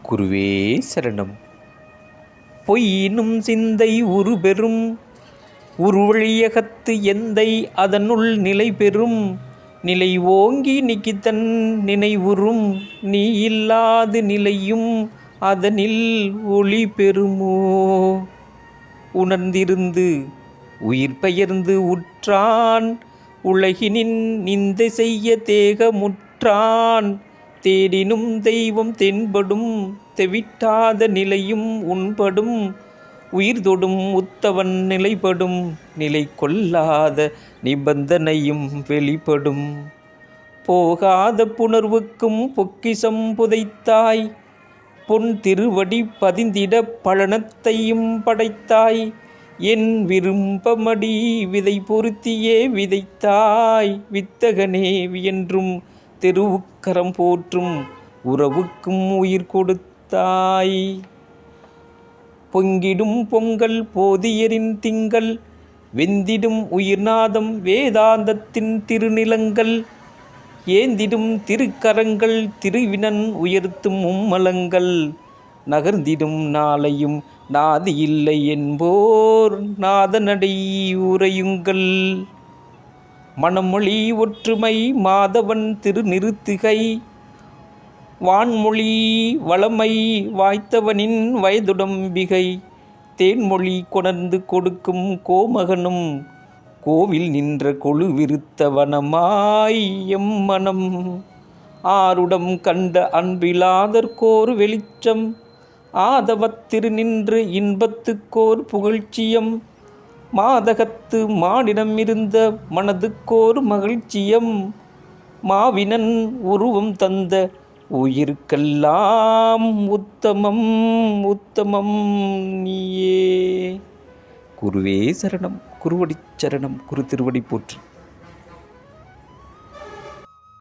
குருவே சரணம். பொய்யினும் சிந்தை உருபெறும் உருவழியகத்து எந்தை அதனுள் நிலை பெறும் நிலை ஓங்கி நிக்கித்தன் நினைவுறும் நீ இல்லாது நிலையும் அதனில் ஒளி பெறுமோ. உணர்ந்திருந்து உயிர் பெயர்ந்து உற்றான் உலகினின் நிந்தை செய்ய தேகமுற்றான் தேடினும் தெய்வம் தென்படும் தெவிட்டாத நிலையும் உண்படும் உயிர் தொடும் உத்தவன் நிலைப்படும் நிலை கொள்ளாத நிபந்தனையும் வெளிப்படும். போகாத புணர்வுக்கும் பொக்கிசம் புதைத்தாய் பொன் திருவடி பதிந்திட பழனத்தையும் படைத்தாய் என் விருப்பமடி விதை பொருத்தியே விதைத்தாய் வித்தகனே என்றும் தெருவுக்கரம் போற்றும் உறவுக்கும் உயிர் கொடுத்தாய். பொங்கிடும் பொங்கல் போதியரின் திங்கள் வெந்திடும் உயிர்நாதம் வேதாந்தத்தின் திருநிலங்கள் ஏந்திடும் திருக்கரங்கள் திருவினன் உயர்த்தும் மும்மலங்கள் நகர்ந்திடும் நாளையும் நாதி இல்லை என்போர் நாதனடை உரையுங்கள். மணமொழி ஒற்றுமை மாதவன் திருநிறுத்துகை வான்மொழி வளமை வாய்த்தவனின் வயதுடம்பிகை தேன்மொழி கொணர்ந்து கொடுக்கும் கோமகனும் கோவில் நின்ற கொழுவிருத்த வனமாய் எம்மனம் ஆருடம் கண்ட அன்பிலாதற்கோர் வெளிச்சம் ஆதவத்திரு நின்று இன்பத்துக்கோர் புகழ்ச்சியம் மாதகத்து மானிடம் இருந்த மனதுக்கோர் மகிழ்ச்சியம் மாவினன் உருவம் தந்த உயிர்க்கெல்லாம் உத்தமம் உத்தமம் நீயே. குருவே சரணம். குருவடி சரணம். குரு திருவடி போற்று.